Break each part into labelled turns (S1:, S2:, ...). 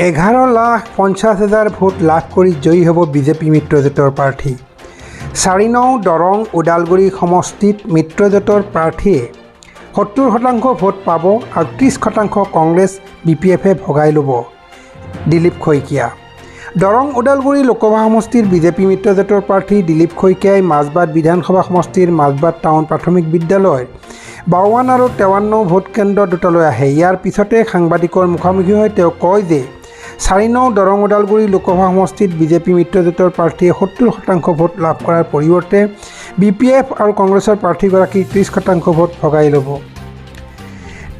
S1: 11,50,000 vote লাভ কৰি জয়ী হ'ব বিজেপি মিত্ৰজোঁটৰ প্ৰাৰ্থী। 4 দৰং ওদালগুৰি সমষ্টিত মিত্ৰজোঁটৰ প্ৰাৰ্থীয়ে 70% ভোট পাব আৰু 30% কংগ্ৰেছ BPFে ভগাই ল'ব। দিলীপ শইকীয়া। দৰং ওদালগুৰি লোকসভা সমষ্টিৰ বিজেপি মিত্ৰজোঁটৰ প্ৰাৰ্থী দিলীপ শইকীয়াই মাজবাট বিধানসভা সমষ্টিৰ মাজবাট টাউন প্ৰাথমিক বিদ্যালয়ৰ 52 আৰু 53 ভোট কেন্দ্ৰ দুটালৈ আহে। ইয়াৰ পিছতে সাংবাদিকৰ মুখামুখি হৈ তেওঁ কয় যে 4 দৰং ওদালগুৰি লোকসভা সমষ্টিত বিজেপি মিত্ৰজোঁটৰ প্ৰাৰ্থীয়ে 70% ভোট লাভ কৰাৰ পৰিৱৰ্তে BPF আৰু কংগ্ৰেছৰ প্ৰাৰ্থীগৰাকীৰ 30% ভোট ভগাই ল'ব।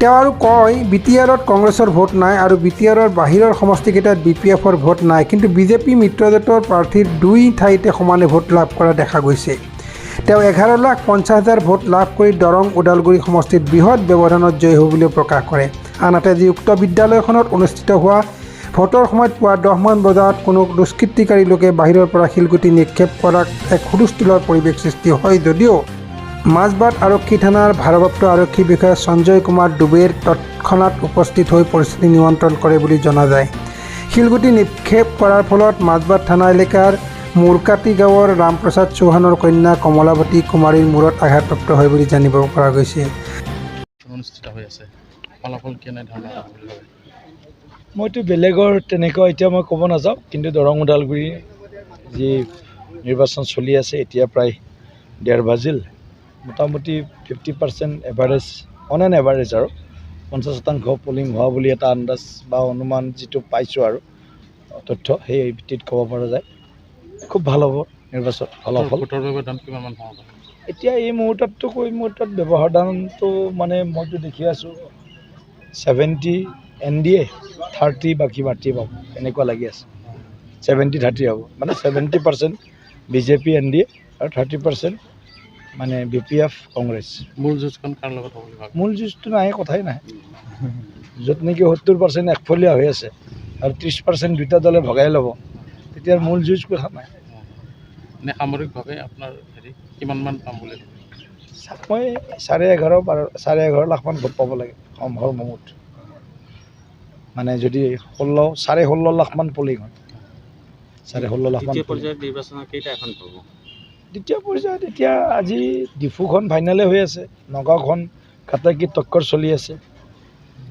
S1: তেওঁ আৰু কয় BTRত কংগ্ৰেছৰ ভোট নাই আৰু BTRৰ বাহিৰৰ সমষ্টিকেইটাত BPFৰ ভোট নাই, কিন্তু বিজেপি মিত্ৰজোঁটৰ প্ৰাৰ্থীৰ 2 ঠাইতে সমানে ভোট লাভ কৰা দেখা গৈছে। তেওঁ 11,50,000 ভোট লাভ কৰি দৰং ওদালগুৰি সমষ্টিত বৃহৎ ব্যৱধানত জয়ী হ'ব বুলিও প্ৰকাশ কৰে। আনহাতে যি উক্ত বিদ্যালয়খনত অনুষ্ঠিত হোৱা ভোটৰ সময়ত পুৱা 10 মান বজাত কোনো দুষ্কৃতিকাৰী লোকে বাহিৰৰ পৰা শিলগুটি নিক্ষেপ কৰাত এক হুলস্থুলৰ পৰিৱেশ সৃষ্টি হয় যদিও মাজবাট আৰক্ষী থানাৰ ভাৰপ্ৰাপ্ত আৰক্ষী বিষয়া সঞ্জয় কুমাৰ ডুবেৰ তৎক্ষণাত উপস্থিত হৈ পৰিস্থিতি নিয়ন্ত্ৰণ কৰে বুলি জনা যায়। শিলগুটি নিক্ষেপ কৰাৰ ফলত মাজবাট থানা এলেকাৰ মুৰকাটি গাঁৱৰ ৰামপ্ৰসাদ চৌহানৰ কন্যা কমলাৱতী কুমাৰীৰ মূৰত আঘাতপ্ৰাপ্ত হয় বুলি জানিব পৰা গৈছে।
S2: মইতো বেলেগৰ তেনেকুৱা এতিয়া মই ক'ব নাযাওঁ, কিন্তু দৰং ওদালগুৰি যি নিৰ্বাচন চলি আছে এতিয়া প্ৰায় 1:30 বাজিল। মোটামুটি 50% এভাৰেজ অন এন এভাৰেজ আৰু 50% পলিং হোৱা বুলি এটা আন্দাজ বা অনুমান যিটো পাইছোঁ আৰু তথ্য সেই ভিত্তিত ক'ব পৰা যায়। খুব ভাল হ'ব নিৰ্বাচন ফলাফল। এতিয়া এই মুহূৰ্তততো ব্যৱহাৰ দানটো মানে মইতো দেখি আছোঁ 70 NDA 30 বাকী মাটি পাব এনেকুৱা লাগি আছে। 70-30 হ'ব, মানে 70% BJP NDA আৰু 30% মানে BPF কংগ্ৰেছ।
S3: মূল যুঁজখন কাৰ লগত হ'ব বুলি ভাবে?
S2: মূল যুঁজটো নাই, কথাই নাই। য'ত নেকি 70% একফলীয়া হৈ আছে আৰু 30% দুটা দলে ভগাই ল'ব, তেতিয়া মূল যুঁজ কথা নাই।
S3: এনে সামৰিকভাৱে আপোনাৰ কিমানমান পাম বুলি ভাবে?
S2: মই 11.5 লাখমান ভোট পাব লাগে সম্ভৱ মুঠ। মানে যদি 16.5 লাখমান পলিং হয়, 16.5 লাখমান।
S3: দ্বিতীয় পৰ্যায়ত নিৰ্বাচনৰ কেইটা এখন পাব?
S2: দ্বিতীয় পৰ্যায়ত এতিয়া আজি ডিফুখন ফাইনেলে হৈ আছে, নগাঁওখন কাটাকি টক্কৰ চলি আছে,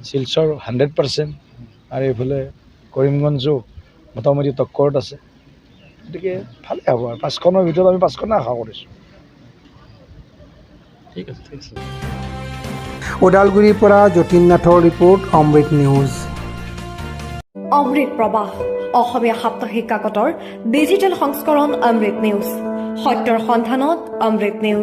S2: শিলচৰ 100% আৰু এইফালে কৰিমগঞ্জো মোটামুটি টক্কৰত আছে। গতিকে ভালেই হ'ব আৰু 5খনৰ ভিতৰত আমি 5খনে আশা কৰিছোঁ।
S3: ঠিক আছে, ঠিক আছে।
S1: ওদালগুৰিৰ পৰা যতীন নাথৰ ৰিপৰ্ট, অমৃত নিউজ।
S4: অমৃত প্ৰবাহ অসমীয়া সাপ্তাহিক কাকতৰ ডিজিটেল সংস্কৰণ অমৃত নিউজ, সত্যৰ সন্ধানত অমৃত নিউজ।